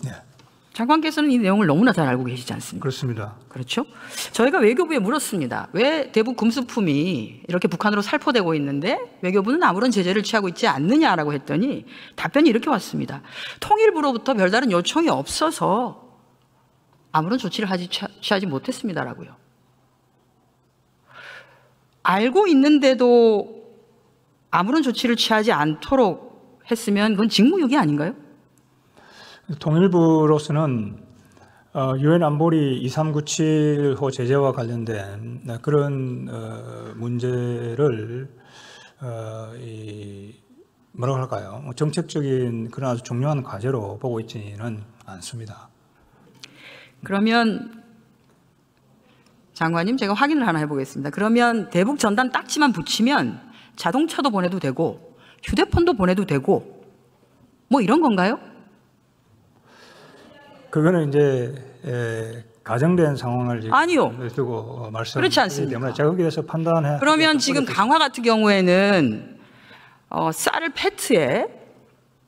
네. 장관께서는 이 내용을 너무나 잘 알고 계시지 않습니까? 그렇습니다. 그렇죠? 저희가 외교부에 물었습니다. 왜 대북 금수품이 이렇게 북한으로 살포되고 있는데 외교부는 아무런 제재를 취하고 있지 않느냐라고 했더니 답변이 이렇게 왔습니다. 통일부로부터 별다른 요청이 없어서 아무런 조치를 취하지 못했습니다라고요. 알고 있는데도 아무런 조치를 취하지 않도록 했으면 그건 직무유기 아닌가요? 통일부로서는 유엔 안보리 2397호 제재와 관련된 그런 문제를 뭐라고 할까요? 정책적인 그런 아주 중요한 과제로 보고 있지는 않습니다. 그러면 장관님, 제가 확인을 하나 해보겠습니다. 그러면 대북 전단 딱지만 붙이면 자동차도 보내도 되고 휴대폰도 보내도 되고 뭐 이런 건가요? 그거는 이제 가정된 상황을 아니요. 두고 그렇지 않습니까? 때문에 제가 거기에 대해서 판단해. 그러면 지금 강화 같은 경우에는 쌀을 페트에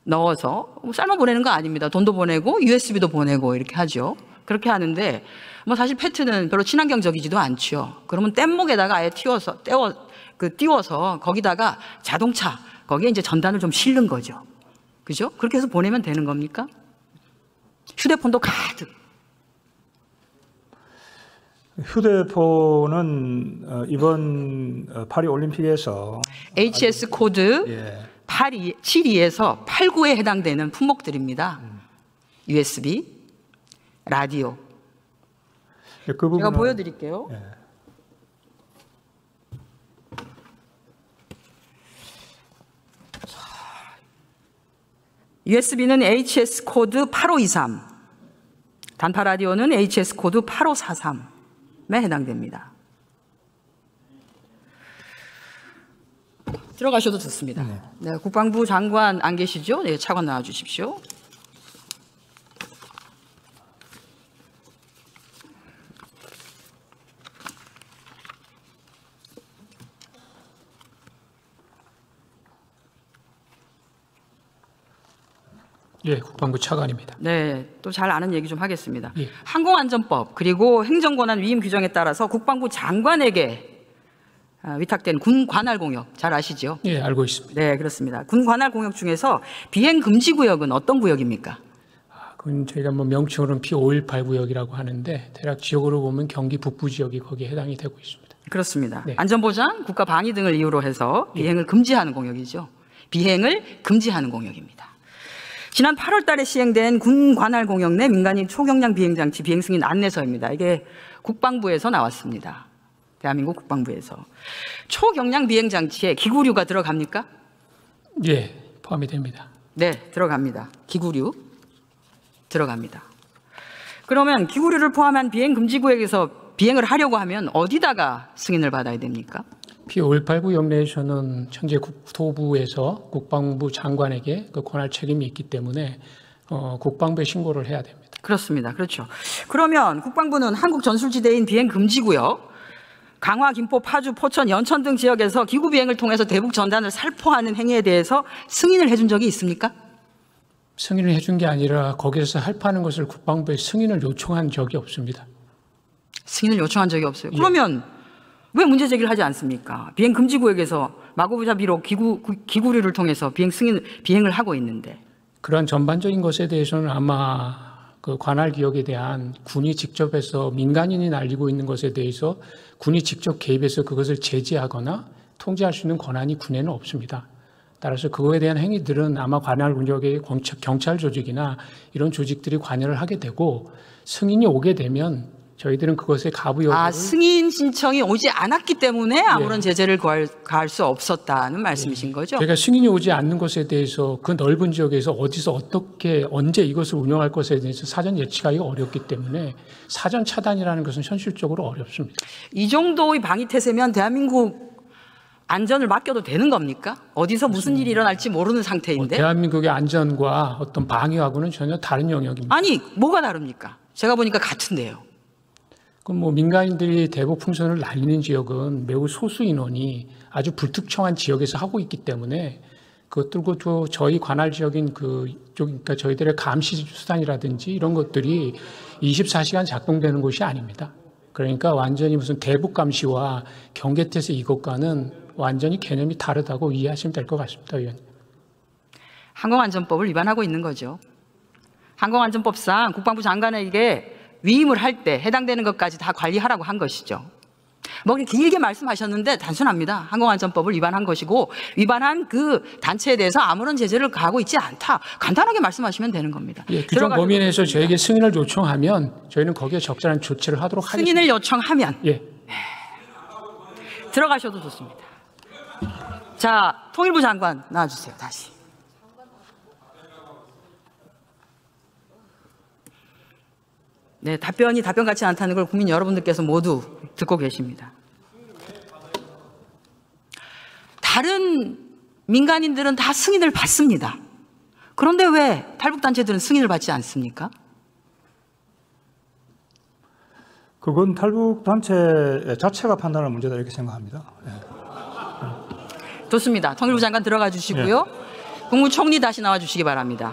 넣어서 쌀만 보내는 거 아닙니다. 돈도 보내고 USB도 보내고 이렇게 하죠. 그렇게 하는데 뭐 사실 페트는 별로 친환경적이지도 않죠. 그러면 뗏목에다가 아예 띄워서 거기다가 자동차 거기에 이제 전단을 좀 실는 거죠. 그죠? 그렇게 해서 보내면 되는 겁니까? 휴대폰도 가득. 휴대폰은 이번 파리 올림픽에서 HS 코드 예. 72에서 89에 해당되는 품목들입니다. USB, 라디오. 그 부분은, 제가 보여드릴게요. 예. USB는 HS 코드 8523, 단파 라디오는 HS 코드 8543에 해당됩니다. 들어가셔도 좋습니다. 네, 국방부 장관 안 계시죠? 네, 차관 나와 주십시오. 예, 국방부 차관입니다. 네, 또 잘 아는 얘기 좀 하겠습니다. 예. 항공안전법 그리고 행정권한 위임 규정에 따라서 국방부 장관에게 위탁된 군 관할 공역 잘 아시죠? 예, 알고 있습니다. 네, 그렇습니다. 군 관할 공역 중에서 비행 금지 구역은 어떤 구역입니까? 그건 저희가 뭐 명칭으로는 P518 구역이라고 하는데 대략 지역으로 보면 경기 북부 지역이 거기에 해당이 되고 있습니다. 그렇습니다. 네. 안전보장, 국가 방위 등을 이유로 해서 비행을 금지하는 공역이죠. 비행을 금지하는 공역입니다. 지난 8월 달에 시행된 군 관할 공역 내 민간인 초경량 비행장치 비행 승인 안내서입니다. 이게 국방부에서 나왔습니다. 대한민국 국방부에서. 초경량 비행장치에 기구류가 들어갑니까? 예, 포함이 됩니다. 네, 들어갑니다. 기구류 들어갑니다. 그러면 기구류를 포함한 비행 금지 구역에서 비행을 하려고 하면 어디다가 승인을 받아야 됩니까? P518 구역 내에서는 현재 국토부에서 국방부 장관에게 그 권할 책임이 있기 때문에 국방부에 신고를 해야 됩니다. 그렇습니다. 그렇죠. 그러면 국방부는 한국 전술지대인 비행 금지 구역, 강화, 김포, 파주, 포천, 연천 등 지역에서 기구 비행을 통해서 대북 전단을 살포하는 행위에 대해서 승인을 해준 적이 있습니까? 승인을 해준 게 아니라 거기에서 살포하는 것을 국방부에 승인을 요청한 적이 없습니다. 승인을 요청한 적이 없어요. 그러면 왜 문제 제기를 하지 않습니까? 비행 금지 구역에서 마구잡이로 기구류를 통해서 비행을 하고 있는데. 그러한 전반적인 것에 대해서는 아마 그 관할 기역에 대한 군이 직접 해서 민간인이 날리고 있는 것에 대해서 군이 직접 개입해서 그것을 제지하거나 통제할 수 있는 권한이 군에는 없습니다. 따라서 그거에 대한 행위들은 아마 관할 군역의 경찰 조직이나 이런 조직들이 관여를 하게 되고 승인이 오게 되면 저희들은 그것의 가부 여부를 승인 신청이 오지 않았기 때문에 아무런 제재를 가할 수 없었다는 말씀이신 거죠? 저희가 승인이 오지 않는 것에 대해서 그 넓은 지역에서 어디서 어떻게 언제 이것을 운영할 것에 대해서 사전 예측하기가 어렵기 때문에 사전 차단이라는 것은 현실적으로 어렵습니다. 이 정도의 방위 태세면 대한민국 안전을 맡겨도 되는 겁니까? 어디서 무슨 일이 일어날지 모르는 상태인데. 대한민국의 안전과 어떤 방위하고는 전혀 다른 영역입니다. 아니, 뭐가 다릅니까? 제가 보니까 같은데요. 그럼 뭐 민간인들이 대북 풍선을 날리는 지역은 매우 소수 인원이 아주 불특정한 지역에서 하고 있기 때문에 그것들고 또 저희 관할 지역인 그러니까 저희들의 감시 수단이라든지 이런 것들이 24시간 작동되는 곳이 아닙니다. 그러니까 완전히 무슨 대북 감시와 경계태세 이것과는 완전히 개념이 다르다고 이해하시면 될 것 같습니다, 의원님. 항공안전법을 위반하고 있는 거죠. 항공안전법상 국방부 장관에게 위임을 할 때 해당되는 것까지 다 관리하라고 한 것이죠. 뭐 길게 말씀하셨는데 단순합니다. 항공안전법을 위반한 것이고 위반한 그 단체에 대해서 아무런 제재를 가하고 있지 않다. 간단하게 말씀하시면 되는 겁니다. 예, 규정 범위 내에서 저에게 승인을 요청하면 저희는 거기에 적절한 조치를 하도록 하겠습니다. 승인을 요청하면 예. 들어가셔도 좋습니다. 자, 통일부 장관 나와주세요. 다시. 네, 답변이 답변 같지 않다는 걸 국민 여러분들께서 모두 듣고 계십니다. 다른 민간인들은 다 승인을 받습니다. 그런데 왜 탈북단체들은 승인을 받지 않습니까? 그건 탈북단체 자체가 판단할 문제다 이렇게 생각합니다. 좋습니다. 통일부 장관 들어가 주시고요. 국무총리 다시 나와 주시기 바랍니다.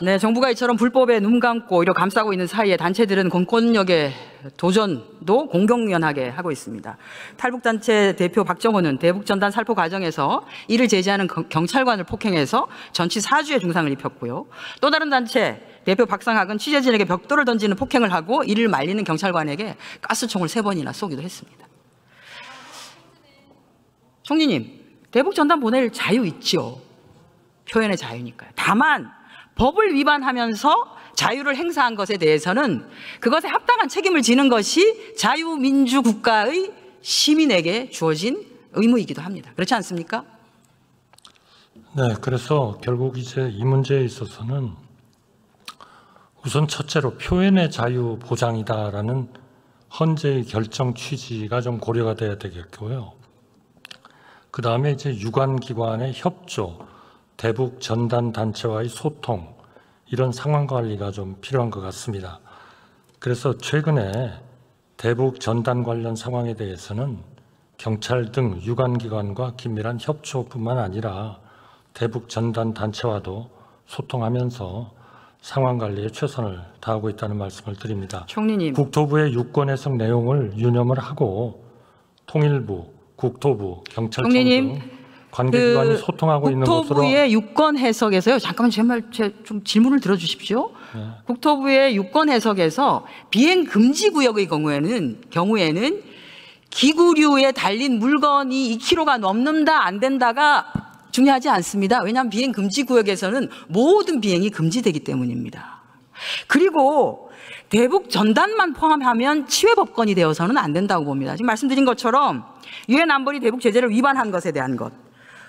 네, 정부가 이처럼 불법에 눈 감고 오히려 감싸고 있는 사이에 단체들은 공권력의 도전도 공공연하게 하고 있습니다. 탈북단체 대표 박정호는 대북전단 살포 과정에서 이를 제지하는 경찰관을 폭행해서 전치 4주의 중상을 입혔고요. 또 다른 단체 대표 박상학은 취재진에게 벽돌을 던지는 폭행을 하고 이를 말리는 경찰관에게 가스총을 3번이나 쏘기도 했습니다. 총리님, 대북전단 보낼 자유 있죠. 표현의 자유니까요. 다만 법을 위반하면서 자유를 행사한 것에 대해서는 그것에 합당한 책임을 지는 것이 자유민주국가의 시민에게 주어진 의무이기도 합니다. 그렇지 않습니까? 네, 그래서 결국 이제 이 문제에 있어서는 우선 첫째로 표현의 자유 보장이다라는 헌재의 결정 취지가 좀 고려가 돼야 되겠고요. 그 다음에 이제 유관기관의 협조, 대북 전단 단체와의 소통, 이런 상황 관리가 좀 필요한 것 같습니다. 그래서 최근에 대북 전단 관련 상황에 대해서는 경찰 등 유관기관과 긴밀한 협조뿐만 아니라 대북 전단 단체와도 소통하면서 상황 관리에 최선을 다하고 있다는 말씀을 드립니다. 총리님. 국토부의 유권 해석 내용을 유념을 하고 통일부, 국토부, 경찰청 등 관계기관이 소통하고 있는 것으로. 국토부의 유권 해석에서요. 잠깐만 좀 질문을 들어주십시오. 네. 국토부의 유권 해석에서 비행 금지 구역의 경우에는 기구류에 달린 물건이 2kg가 넘는다 안 된다가 중요하지 않습니다. 왜냐하면 비행 금지 구역에서는 모든 비행이 금지되기 때문입니다. 그리고 대북 전단만 포함하면 치외법권이 되어서는 안 된다고 봅니다. 지금 말씀드린 것처럼 유엔 안보리 대북 제재를 위반한 것에 대한 것,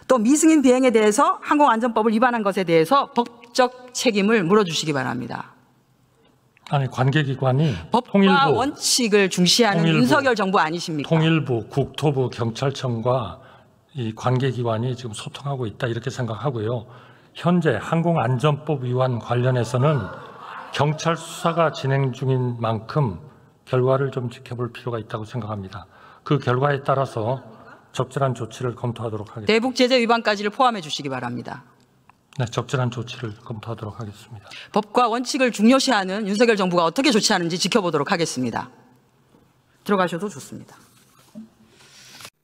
또 미승인 비행에 대해서 항공안전법을 위반한 것에 대해서 법적 책임을 물어주시기 바랍니다. 아니, 관계기관이 법과 통일부, 원칙을 중시하는 윤석열 정부 아니십니까? 통일부, 국토부, 경찰청과 이 관계기관이 지금 소통하고 있다 이렇게 생각하고요. 현재 항공안전법 위반 관련해서는 경찰 수사가 진행 중인 만큼 결과를 좀 지켜볼 필요가 있다고 생각합니다. 그 결과에 따라서 적절한 조치를 검토하도록 하겠습니다. 대북 제재 위반까지를 포함해 주시기 바랍니다. 네, 적절한 조치를 검토하도록 하겠습니다. 법과 원칙을 중요시하는 윤석열 정부가 어떻게 조치하는지 지켜보도록 하겠습니다. 들어가셔도 좋습니다.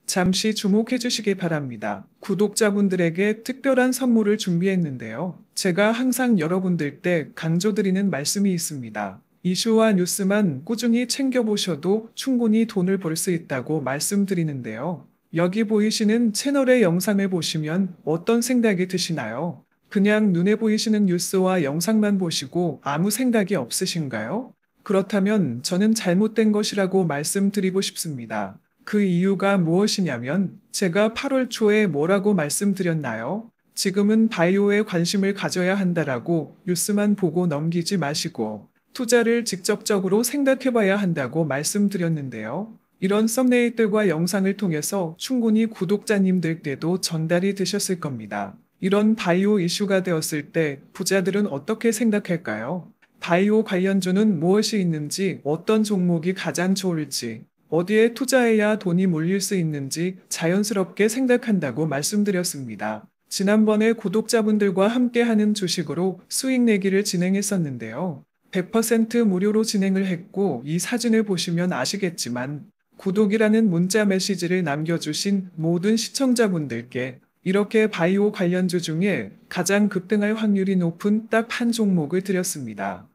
잠시 주목해 주시기 바랍니다. 구독자분들에게 특별한 선물을 준비했는데요. 제가 항상 여러분들 때 강조드리는 말씀이 있습니다. 이슈와 뉴스만 꾸준히 챙겨보셔도 충분히 돈을 벌 수 있다고 말씀드리는데요. 여기 보이시는 채널의 영상을 보시면 어떤 생각이 드시나요? 그냥 눈에 보이시는 뉴스와 영상만 보시고 아무 생각이 없으신가요? 그렇다면 저는 잘못된 것이라고 말씀드리고 싶습니다. 그 이유가 무엇이냐면 제가 8월 초에 뭐라고 말씀드렸나요? 지금은 바이오에 관심을 가져야 한다라고 뉴스만 보고 넘기지 마시고 투자를 직접적으로 생각해봐야 한다고 말씀드렸는데요. 이런 썸네일들과 영상을 통해서 충분히 구독자님들께도 전달이 되셨을 겁니다. 이런 바이오 이슈가 되었을 때 부자들은 어떻게 생각할까요? 바이오 관련주는 무엇이 있는지, 어떤 종목이 가장 좋을지, 어디에 투자해야 돈이 몰릴 수 있는지 자연스럽게 생각한다고 말씀드렸습니다. 지난번에 구독자분들과 함께하는 주식으로 수익 내기를 진행했었는데요. 100% 무료로 진행을 했고 이 사진을 보시면 아시겠지만 구독이라는 문자 메시지를 남겨주신 모든 시청자분들께 이렇게 바이오 관련주 중에 가장 급등할 확률이 높은 딱 한 종목을 드렸습니다.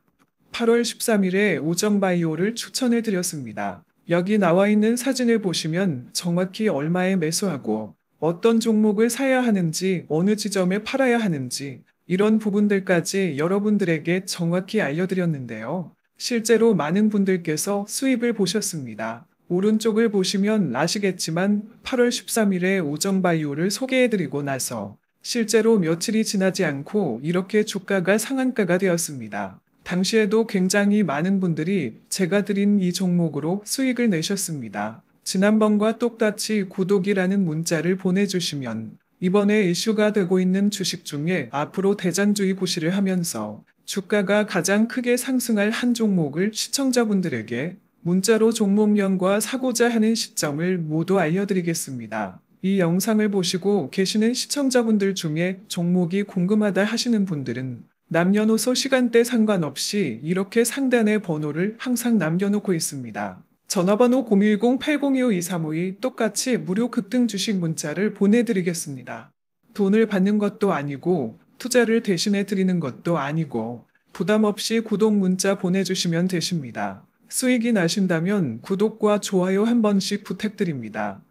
8월 13일에 오정바이오를 추천해 드렸습니다. 여기 나와 있는 사진을 보시면 정확히 얼마에 매수하고 어떤 종목을 사야 하는지, 어느 지점에 팔아야 하는지 이런 부분들까지 여러분들에게 정확히 알려드렸는데요. 실제로 많은 분들께서 수입을 보셨습니다. 오른쪽을 보시면 아시겠지만 8월 13일에 오정바이오를 소개해드리고 나서 실제로 며칠이 지나지 않고 이렇게 주가가 상한가가 되었습니다. 당시에도 굉장히 많은 분들이 제가 드린 이 종목으로 수익을 내셨습니다. 지난번과 똑같이 구독이라는 문자를 보내주시면 이번에 이슈가 되고 있는 주식 중에 앞으로 대장주의 고시를 하면서 주가가 가장 크게 상승할 한 종목을 시청자분들에게 문자로 종목명과 사고자 하는 시점을 모두 알려드리겠습니다. 이 영상을 보시고 계시는 시청자분들 중에 종목이 궁금하다 하시는 분들은 남녀노소 시간대 상관없이 이렇게 상단에 번호를 항상 남겨놓고 있습니다. 전화번호 010-8025-2352 똑같이 무료 급등 주식 문자를 보내드리겠습니다. 돈을 받는 것도 아니고 투자를 대신해 드리는 것도 아니고 부담 없이 구독 문자 보내주시면 되십니다. 수익이 나신다면 구독과 좋아요 한 번씩 부탁드립니다.